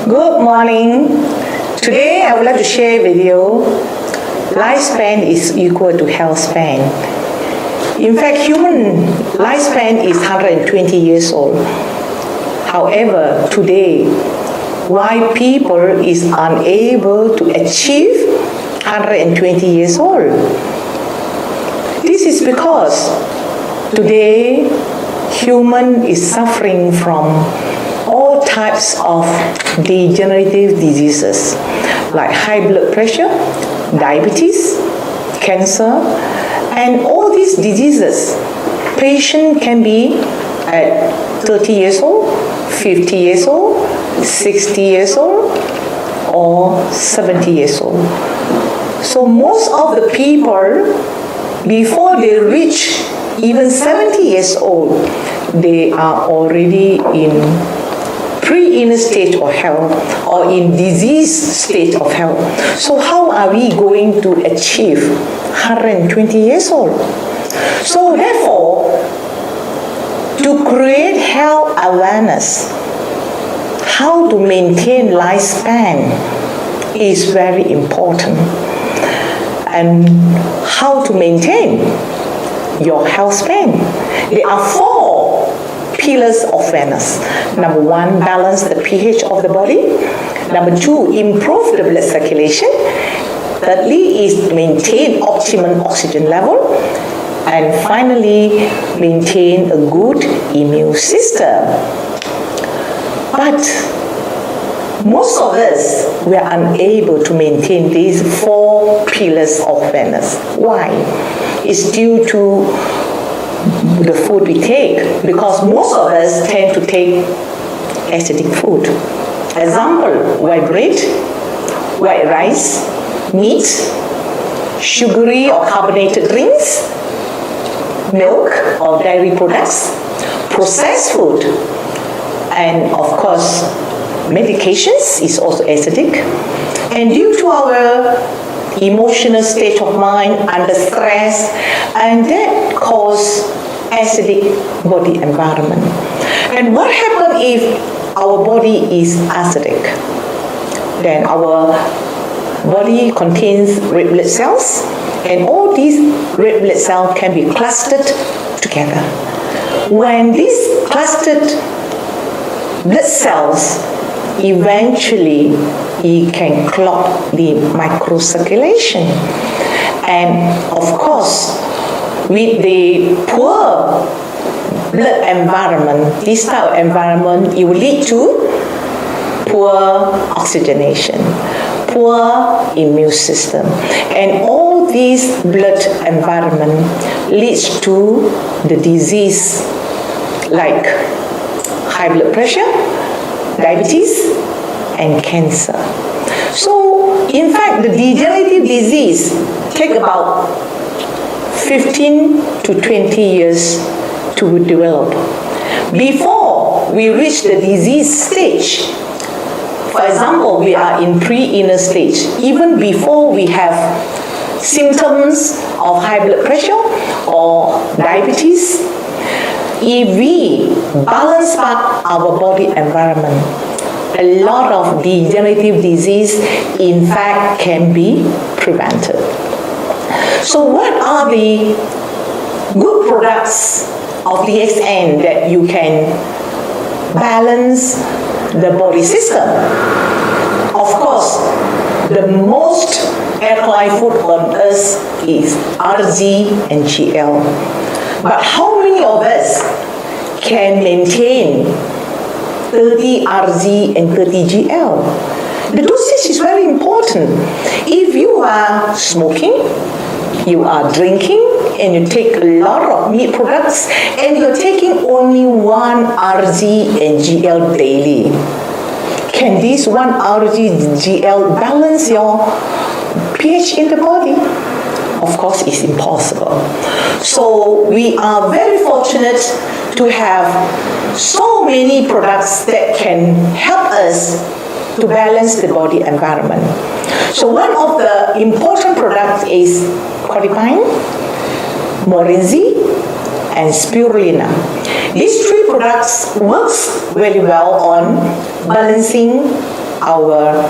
Good morning. Today I would like to share with you lifespan is equal to health span. In fact, human lifespan is 120 years old. However, today, why people is unable to achieve 120 years old? This is because today human is suffering from all types of degenerative diseases like high blood pressure, diabetes, cancer, and all these diseases. Patient can be at 30 years old, 50 years old, 60 years old, or 70 years old. So most of the people, before they reach even 70 years old, they are already in pre-inner stage of health or in disease state of health. So how are we going to achieve 120 years old? So therefore, to create health awareness, how to maintain lifespan is very important. And how to maintain your health span? There are 4 pillars of wellness. Number 1, balance the pH of the body. Number 2, improve the blood circulation. Thirdly is maintain optimum oxygen level. And finally, maintain a good immune system. But most of us, we are unable to maintain these 4 pillars of wellness. Why? It's due to the food we take, because most of us tend to take acidic food. Example, white bread, white rice, meat, sugary or carbonated drinks, milk or dairy products, processed food, and of course, medications is also acidic. And due to our emotional state of mind under stress, and that cause acidic body environment. And what happens if our body is acidic? Then our body contains red blood cells, and all these red blood cells can be clustered together. When these clustered blood cells eventually it can clog the microcirculation. And of course, with the poor blood environment, this type of environment, it will lead to poor oxygenation, poor immune system. And all this blood environment leads to the disease like high blood pressure, diabetes, and cancer. So, in fact, the degenerative disease take about 15 to 20 years to develop. Before we reach the disease stage, for example, we are in pre-inner stage, even before we have symptoms of high blood pressure or diabetes, if we balance back our body environment, a lot of degenerative disease, in fact, can be prevented. So what are the good products of DXN that you can balance the body system? Of course, the most alkaline food on earth is RG and GL. But how many of us can maintain 30 RG and 30 GL? The dosage is very important. If you are smoking, you are drinking, and you take a lot of meat products, and you're taking only 1 RG and GL daily, can this 1 RG GL balance your pH in the body? Of course, it's impossible. So we are very fortunate to have so many products that can help us to balance the body environment. So one of the important products is codipine, morinzi, and spirulina. These 3 products works very well on balancing our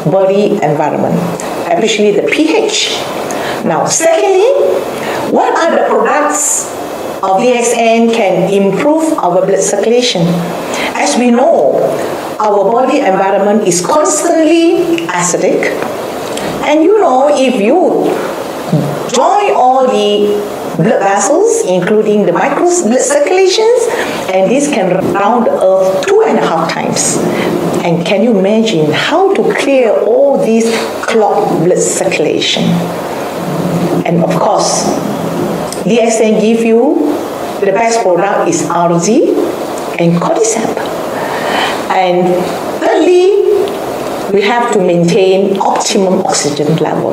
body environment, especially the pH. Now, secondly, what are the products of DXN can improve our blood circulation? As we know, our body environment is constantly acidic, and if you join all the blood vessels, including the micro blood circulations, and this can round Earth 2.5 times. And can you imagine how to clear all this clogged blood circulation? And of course, DXN give you the best product is RG and cordyceps. And thirdly, we have to maintain optimum oxygen level.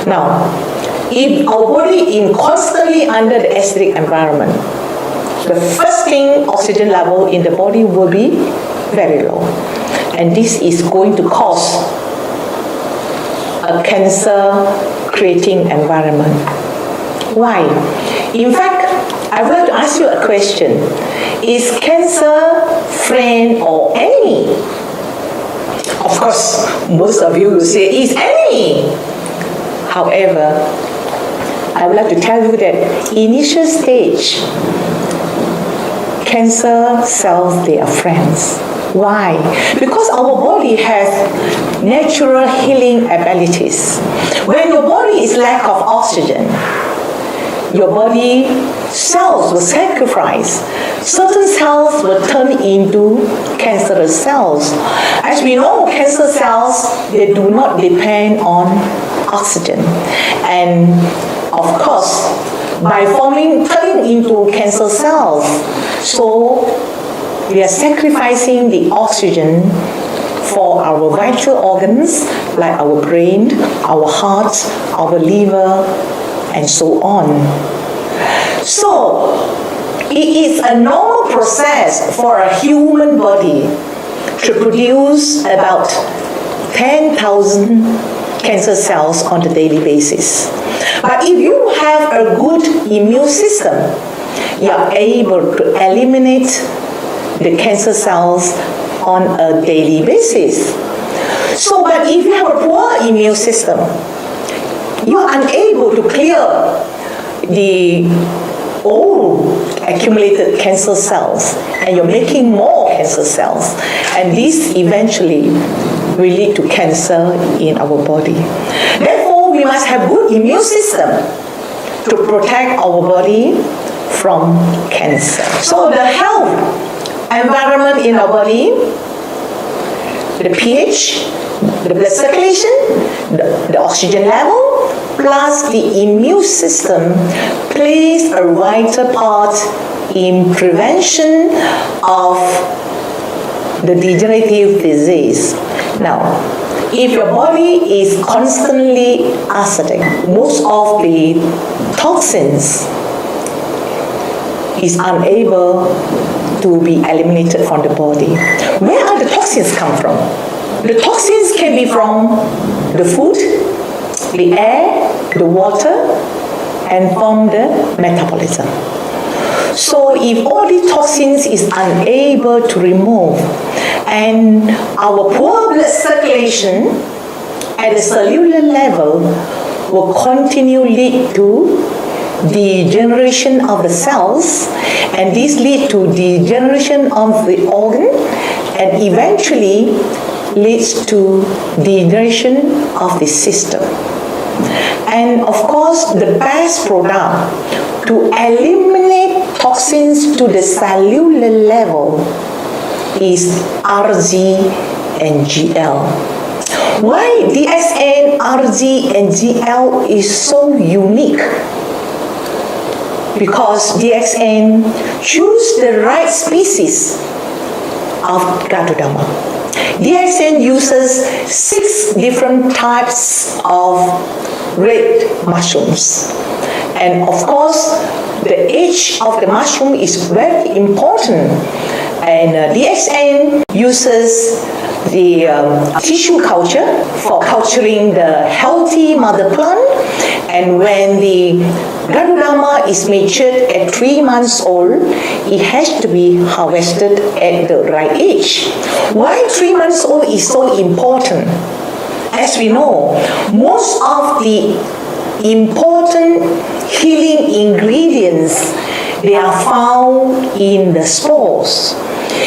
Now, if our body is constantly under the acidic environment, the first thing, oxygen level in the body will be very low. And this is going to cause a cancer-creating environment. Why? In fact, I would like to ask you a question. Is cancer friend or enemy? Of course, most of you will say it's enemy. However, I would like to tell you that initial stage, cancer cells, they are friends. Why? Because our body has natural healing abilities. When your body is lack of oxygen, your body cells will sacrifice. Certain cells will turn into cancerous cells. As we know, cancer cells, they do not depend on oxygen. And of course, by turning into cancer cells, so we are sacrificing the oxygen for our vital organs like our brain, our heart, our liver, and so on. So, it is a normal process for a human body to produce about 10,000 cancer cells on a daily basis. But if you have a good immune system, you are able to eliminate the cancer cells on a daily basis. So, but if you have a poor immune system, you are unable to clear the old accumulated cancer cells, and you're making more cancer cells. And this eventually will lead to cancer in our body. Therefore, we must have good immune system to protect our body from cancer. So the health environment in our body, the pH, the blood circulation, the oxygen level, plus the immune system plays a vital part in prevention of the degenerative disease. Now, if your body is constantly acidic, most of the toxins is unable to be eliminated from the body. Where are the toxins come from? The toxins can be from the food, the air, the water, and from the metabolism. So if all the toxins is unable to remove, and our poor blood circulation at the cellular level will continue lead to degeneration of the cells, and this lead to degeneration of the organ, and eventually leads to degeneration of the system. And of course, the best product to eliminate toxins to the cellular level is RG and GL. Why DXN, RG, and GL is so unique? Because DXN choose the right species of ganoderma. DXN uses 6 different types of red mushrooms. And of course, the age of the mushroom is very important. And DXN uses the tissue culture for culturing the healthy mother plant. And when the ganoderma is matured at 3 months old, it has to be harvested at the right age. Why 3 months old is so important? As we know, most of the important healing ingredients, they are found in the spores.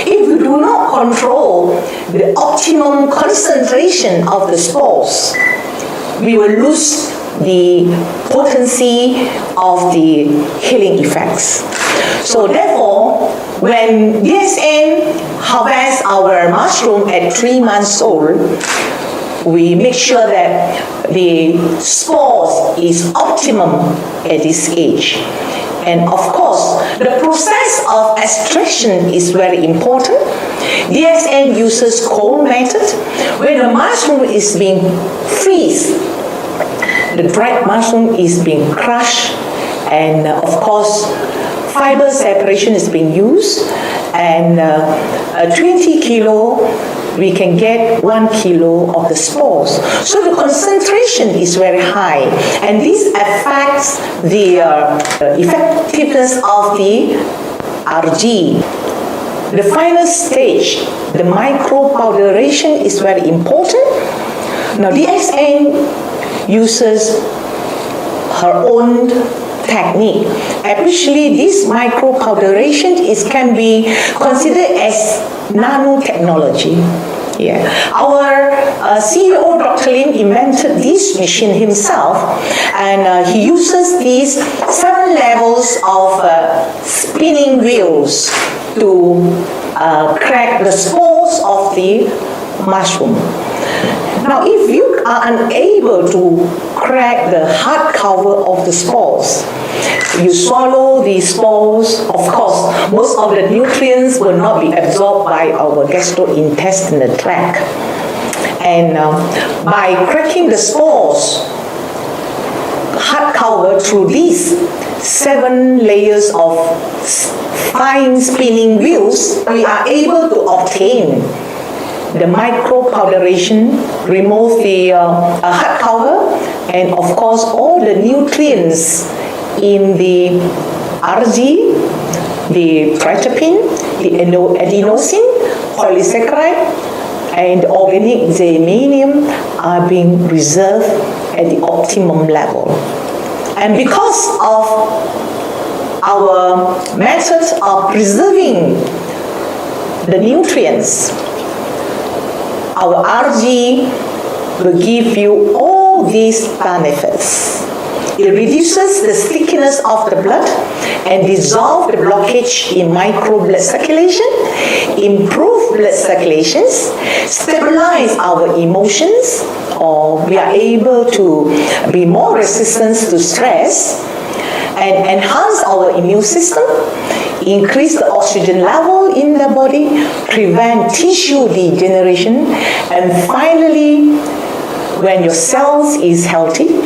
If we do not control the optimum concentration of the spores, we will lose the potency of the healing effects. So therefore, when DXN harvests our mushroom at 3 months old, we make sure that the spores is optimum at this age. And of course, the process of extraction is very important. DXN uses cold method. When the mushroom is being freeze, the dried mushroom is being crushed, and of course, fiber separation is being used, and 20 kilo, we can get 1 kilo of the spores. So the concentration is very high, and this affects the effectiveness of the RG. The final stage, the micro-powderation, is very important. Now DXN uses her own technique. Especially this micro-powderation can be considered as nanotechnology. Yeah. Our CEO, Dr. Lim, invented this machine himself, and he uses these 7 levels of spinning wheels to crack the spores of the mushroom. Now, if you are unable to crack the hard cover of the spores, you swallow the spores, of course, most of the nutrients will not be absorbed by our gastrointestinal tract. And by cracking the spores, hard cover through these 7 layers of fine spinning wheels, we are able to obtain the micro-powderation, remove the hard cover, and of course all the nutrients in the RG, the tritopin, the adenosine, polysaccharide, and organic germanium are being reserved at the optimum level. And because of our methods of preserving the nutrients, our RG will give you all these benefits. It reduces the stickiness of the blood and dissolve the blockage in micro blood circulation, improve blood circulations, stabilize our emotions, or we are able to be more resistant to stress, and enhance our immune system, increase the oxygen level in the body, prevent tissue degeneration, and finally, when your cells is healthy,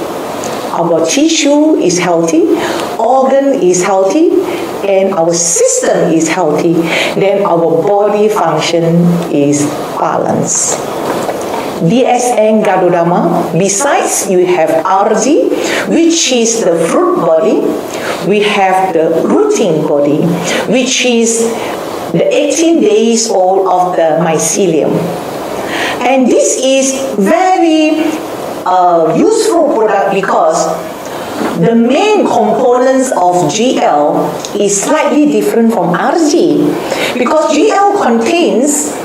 our tissue is healthy, organ is healthy, and our system is healthy, then our body function is balanced. DXN ganoderma, besides you have RG, which is the fruit body, we have the rooting body, which is the 18 days old of the mycelium. And this is very useful product because the main components of GL is slightly different from RG, because GL contains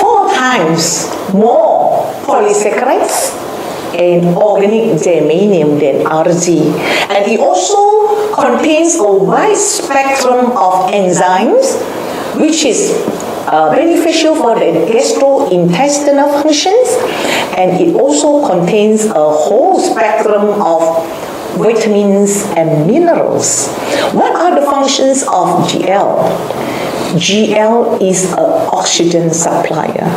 4 times more polysaccharides and organic germanium than RG. And it also contains a wide spectrum of enzymes, which is beneficial for the gastrointestinal functions, and it also contains a whole spectrum of vitamins and minerals. What are the functions of GL? GL is an oxygen supplier.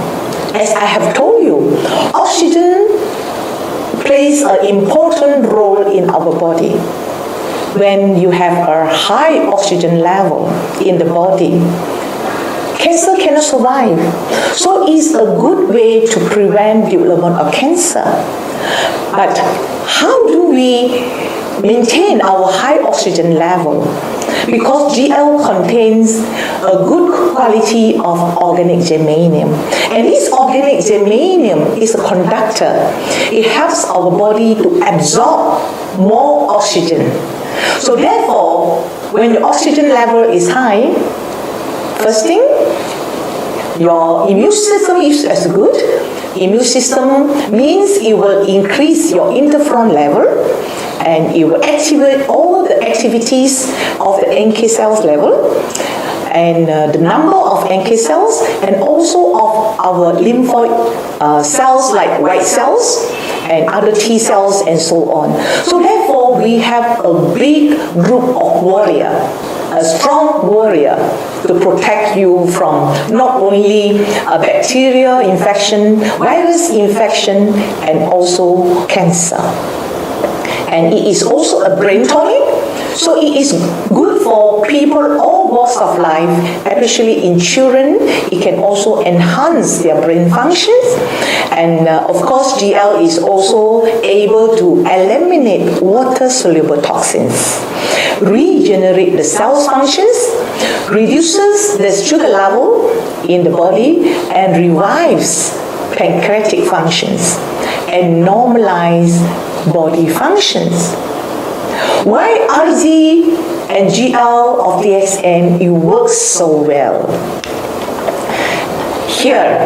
As I have told you, oxygen plays an important role in our body. When you have a high oxygen level in the body, cancer cannot survive. So it's a good way to prevent development of cancer. But how do we maintain our high oxygen level because GL contains a good quality of organic germanium. And this organic germanium is a conductor. It helps our body to absorb more oxygen. So therefore, when the oxygen level is high, first thing, your immune system is as good. Immune system means it will increase your interferon level and it will activate all the activities of the NK cells level and the number of NK cells and also of our lymphoid cells like white cells and other T cells and so on. So therefore we have a big group of warrior, a strong warrior to protect you from not only bacteria infection, virus infection and also cancer. And it is also a brain tonic, so it is good for people all walks of life, especially in children. It can also enhance their brain functions. And of course, GL is also able to eliminate water-soluble toxins, regenerate the cell's functions, reduces the sugar level in the body, and revives pancreatic functions, and normalize body functions. Why RG and GL of DXN, it works so well? Here,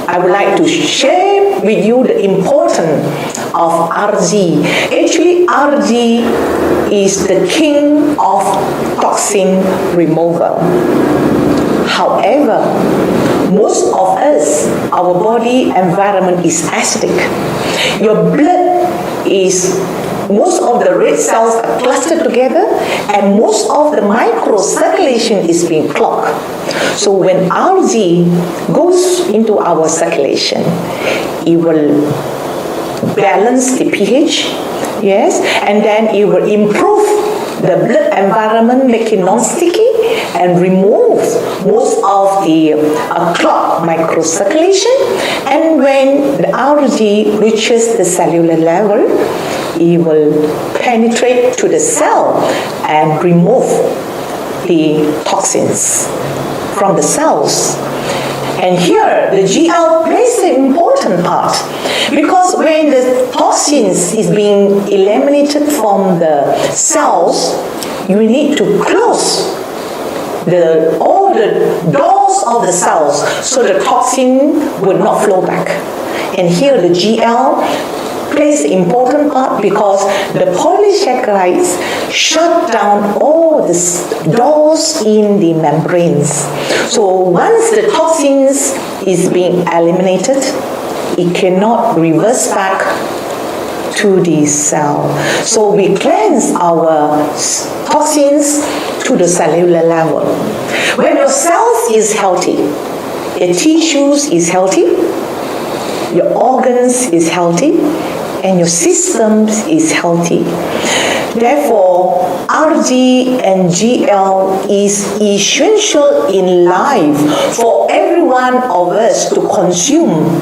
I would like to share with you the importance of RG. Actually, RG is the king of toxin removal. However, most of us, our body environment is acidic. Your blood is, most of the red cells are clustered together and most of the microcirculation is being clogged. So when RG goes into our circulation, it will balance the pH, yes, and then it will improve the blood environment, make it non-sticky and remove most of the clogged microcirculation. And when the RG reaches the cellular level, it will penetrate to the cell and remove the toxins from the cells. And here, the GL plays an important part because when the toxins is being eliminated from the cells, you need to close all the doors of the cells so the toxin would not flow back. And here, the GL plays an important part because the polysaccharides shut down all the doors in the membranes. So once the toxins is being eliminated, it cannot reverse back to the cell. So we cleanse our toxins to the cellular level. When your cells is healthy, your tissues is healthy, your organs is healthy, and your systems is healthy. Therefore, RG and GL is essential in life for every one of us to consume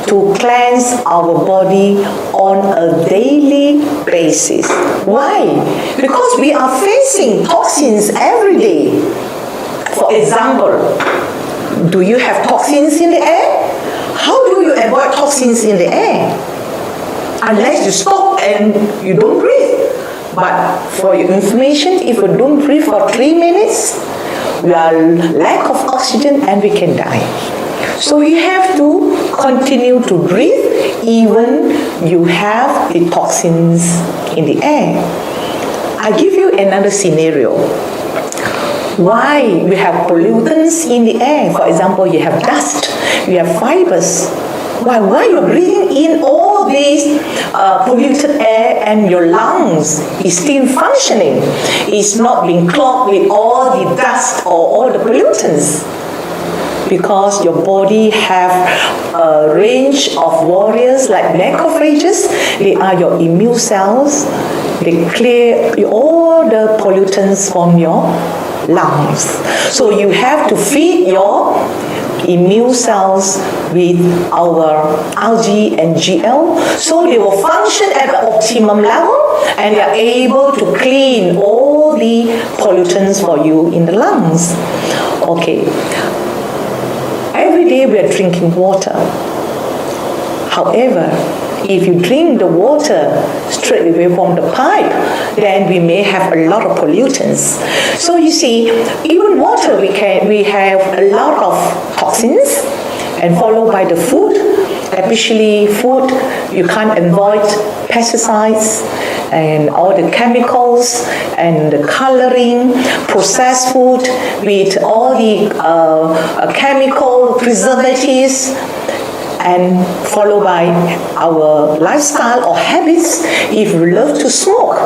to cleanse our body on a daily basis. Why? Because we are facing toxins every day. For example, do you have toxins in the air? How do you avoid toxins in the air? Unless you stop and you don't breathe. But for your information, if you don't breathe for 3 minutes, we are lack of oxygen and we can die. So you have to continue to breathe even you have the toxins in the air. I give you another scenario. Why we have pollutants in the air? For example, you have dust, you have fibers. Why you're breathing in all these polluted air and your lungs is still functioning? It's not being clogged with all the dust or all the pollutants. Because your body have a range of warriors like macrophages. They are your immune cells. They clear all the pollutants from your lungs. So you have to feed your immune cells with our algae and GL, so they will function at the optimum level and they are able to clean all the pollutants for you in the lungs. Okay, every day we are drinking water. However, if you drink the water straight away from the pipe, then we may have a lot of pollutants. So you see, even water we have a lot of toxins, and followed by the food, especially food, you can't avoid pesticides and all the chemicals and the coloring, processed food with all the chemical preservatives, and followed by our lifestyle or habits. If you love to smoke,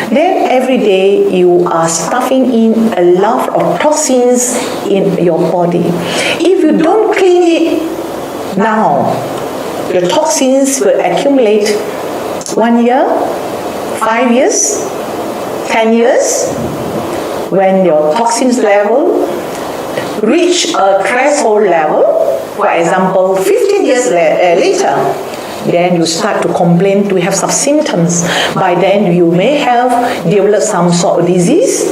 then every day you are stuffing in a lot of toxins in your body. If you don't clean it now, the toxins will accumulate 1 year, 5 years, 10 years. When your toxins level reach a threshold level, for example, 15 years later, then you start to complain, to have some symptoms. By then, you may have developed some sort of disease,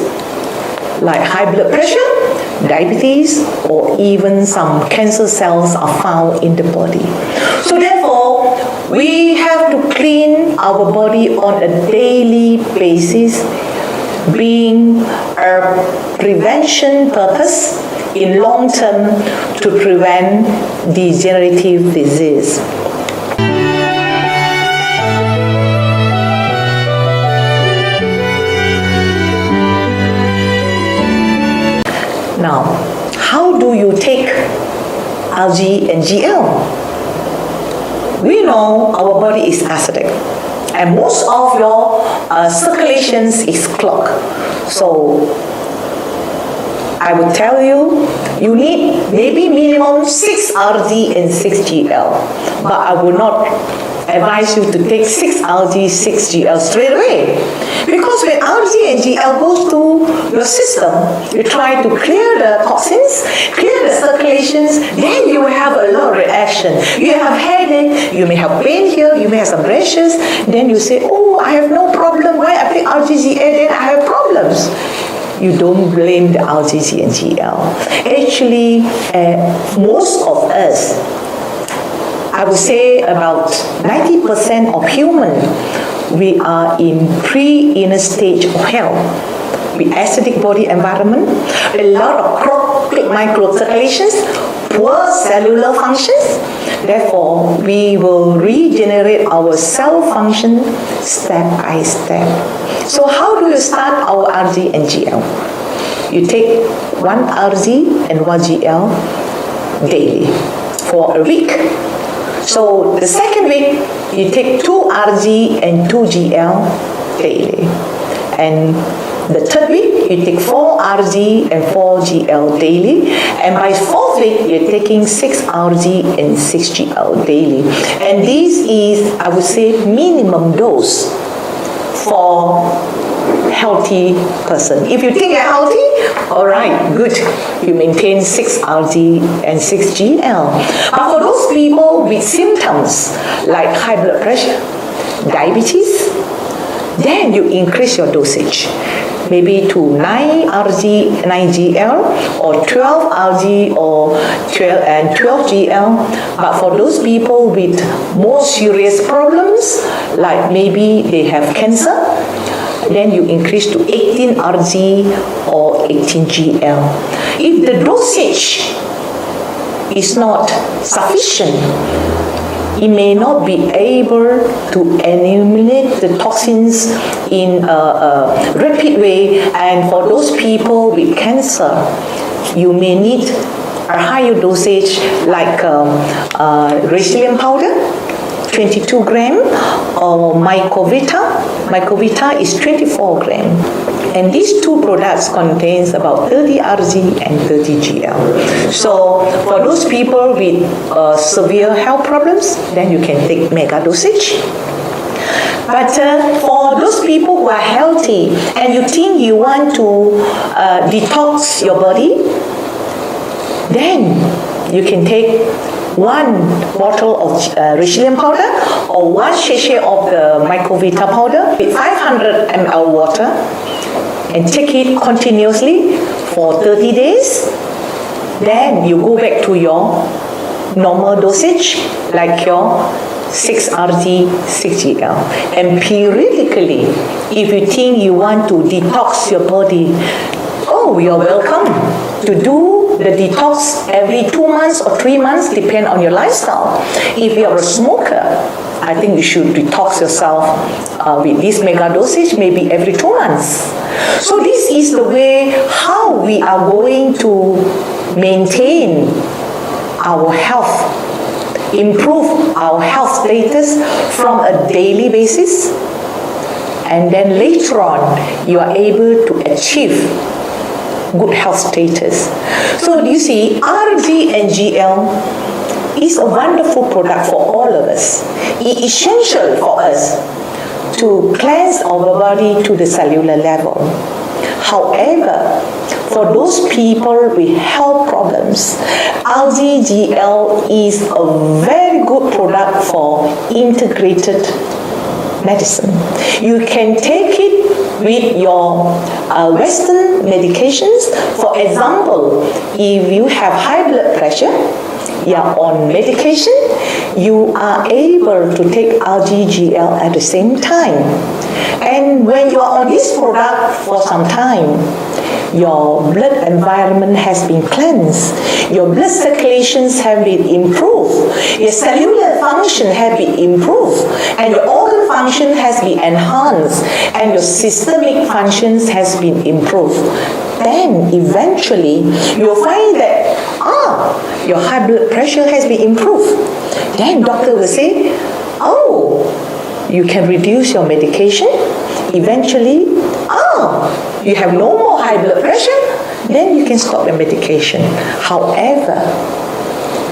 like high blood pressure, diabetes, or even some cancer cells are found in the body. So therefore, we have to clean our body on a daily basis, being a prevention purpose in long term to prevent degenerative disease. Now, how do you take algae and GL? We know our body is acidic, and most of your circulations is clogged. So I would tell you, you need maybe minimum 6 RG and 6 GL. But I would not advise you to take 6 RG, 6 GL straight away. Because when RG and GL goes to your system, you try to clear the toxins, clear the circulations, then you will have a lot of reaction. You have headache, you may have pain here, you may have some rashes, then you say, oh, I have no problem. Why I take RG, GL, then I have problems. You don't blame the algae and GL. Actually, most of us, I would say about 90% of humans, we are in pre-inner stage of health. With acidic body environment, a lot of chronic microcirculations, poor cellular functions. Therefore, we will regenerate our cell function step by step. So how do you start our RG and GL? You take 1 RG and 1 GL daily for a week. So the second week, you take 2 RG and 2 GL daily. And the third week, you take 4 RG and 4 GL daily. And by 4th week, you're taking 6 RG and 6 GL daily. And this is, I would say, minimum dose for healthy person. If you think you're healthy, all right, good. You maintain 6 RG and 6 GL. But for those people with symptoms like high blood pressure, diabetes, then you increase your dosage. Maybe to 9 RG, 9 GL, or 12 RG, or 12 GL. But for those people with more serious problems, like maybe they have cancer, then you increase to 18 RG or 18 GL. If the dosage is not sufficient, it may not be able to eliminate the toxins in a rapid way. And for those people with cancer, you may need a higher dosage like resilient powder, 22 gram, or Mycovita. Mycovita is 24 gram. And these two products contains about 30 RG and 30 GL. So for those people with severe health problems, then you can take mega dosage. But for those people who are healthy and you think you want to detox your body, then you can take 1 bottle of Richelieu powder or 1 sachet of the Mycovita powder with 500 ml water and take it continuously for 30 days. Then you go back to your normal dosage, like your 6 rg, 6 gl. And periodically, if you think you want to detox your body, you're welcome to do the detox every 2 months or 3 months, depend on your lifestyle. If you're a smoker, I think you should detox yourself with this mega dosage maybe every 2 months. So this is the way how we are going to maintain our health, improve our health status from a daily basis, and then later on you are able to achieve good health status. So you see, RG and GL is a wonderful product for all of us. It's essential for us to cleanse our body to the cellular level. However, for those people with health problems, RGGL is a very good product for integrated medicine. You can take it with your Western medications. For example, if you have high blood pressure, you are on medication, you are able to take RGGL at the same time. And when you are on this product for some time, your blood environment has been cleansed, your blood circulations have been improved, your cellular function has been improved, and your organ function has been enhanced, and your systemic functions has been improved. Then eventually you'll find that your high blood pressure has been improved. Then doctor will say, you can reduce your medication. Eventually, you have no more high blood pressure, then you can stop the medication. However,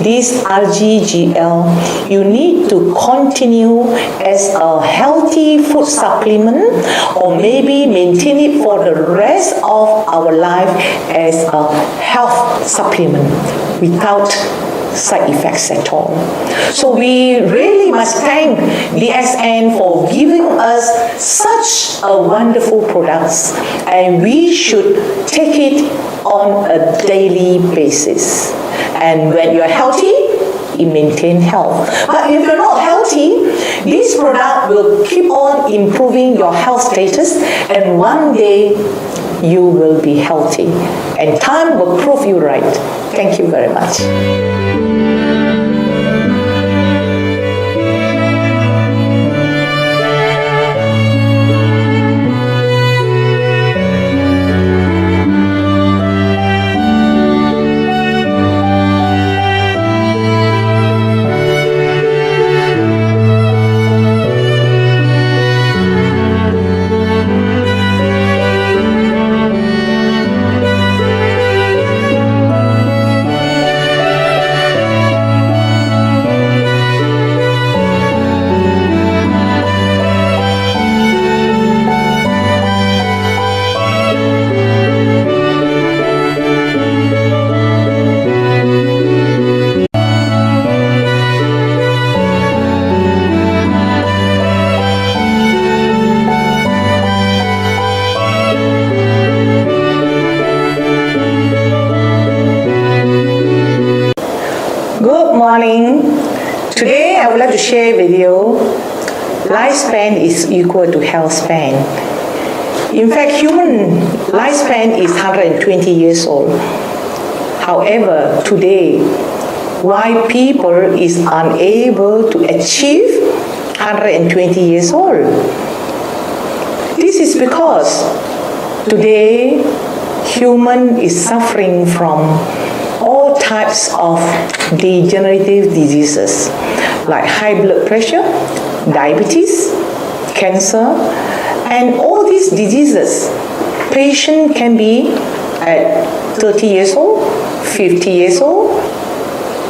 this RGGL, you need to continue as a healthy food supplement, or maybe maintain it for the rest of our life as a health supplement without side effects at all. So we really must thank DXN for giving us such a wonderful products, and we should take it on a daily basis. And when you're healthy, you maintain health. But if you're not healthy, this product will keep on improving your health status, and one day you will be healthy. And time will prove you right. Thank you very much. Good morning. Today I would like to share with you, lifespan is equal to health span. In fact, human lifespan is 120 years old. However, today, why people is unable to achieve 120 years old? This is because today human is suffering from all types of degenerative diseases like high blood pressure, diabetes, cancer, and all these diseases. Patient can be at 30 years old, 50 years old.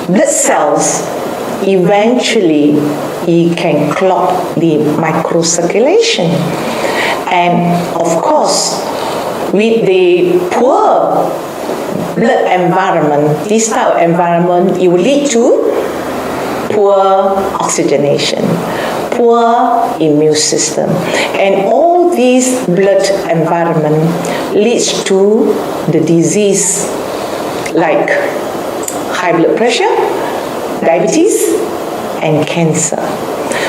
Blood cells, eventually it can clog the microcirculation. And of course, with the poor blood environment, this type of environment, it will lead to poor oxygenation, poor immune system, and all these blood environment leads to the disease like high blood pressure, diabetes, and cancer.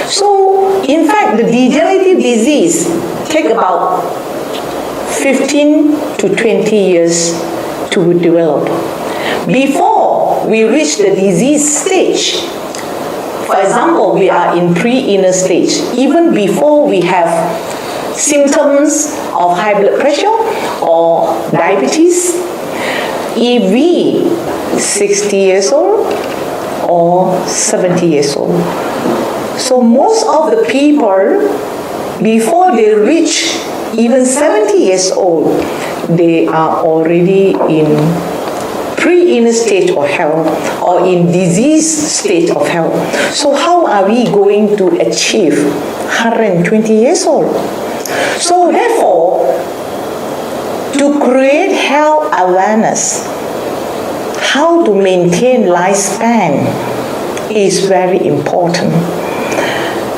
So, in fact, the degenerative disease take about 15 to 20 years to develop. Before we reach the disease stage, for example, we are in pre-inner stage, even before we have symptoms of high blood pressure or diabetes, if we 60 years old or 70 years old. So most of the people, before they reach even 70 years old, they are already in pre-inner stage of health or in disease stage of health. So how are we going to achieve 120 years old? So therefore, to create health awareness, how to maintain lifespan is very important.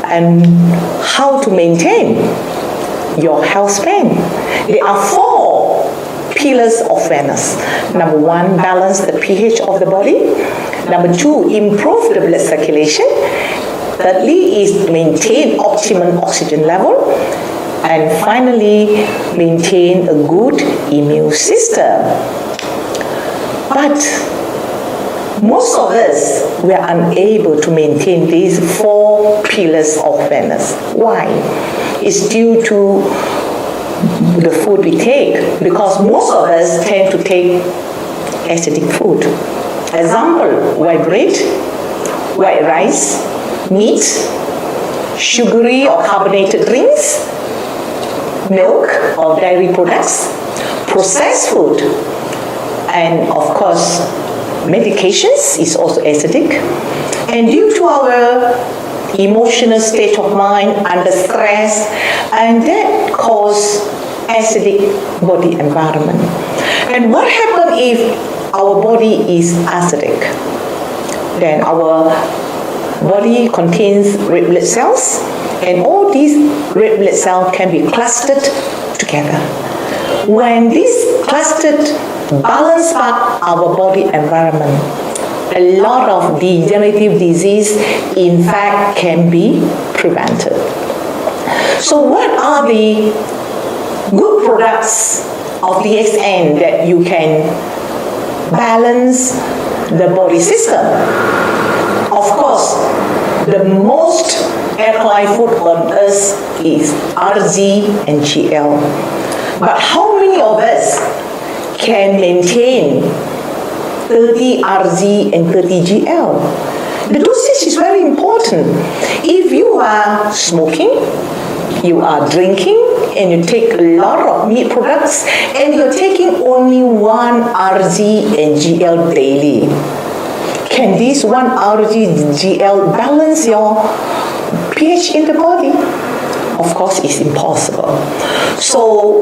And how to maintain your health span. There are 4 pillars of wellness. Number 1, balance the pH of the body. Number 2, improve the blood circulation. Thirdly is maintain optimum oxygen level. And finally, maintain a good immune system. But most of us, we are unable to maintain these 4 pillars of wellness. Why? It's due to the food we take, because most of us tend to take acidic food. Example, white bread, white rice, meat, sugary or carbonated drinks, milk or dairy products, processed food, and of course, medications is also acidic. And due to our emotional state of mind under stress, and that cause acidic body environment. And what happens if our body is acidic? Then our body contains red blood cells, and all these red blood cells can be clustered together. When these clustered balance out our body environment, a lot of degenerative disease, in fact, can be prevented. So what are the good products of DXN that you can balance the body system? Of course, the most alkaline food on earth is RG and GL. But how many of us can maintain 30 RG and 30 GL? The dosage is very important. If you are smoking, you are drinking, and you take a lot of meat products, and you're taking only 1 RG and GL daily, can this 1 RG GL balance your pH in the body? Of course, it's impossible. So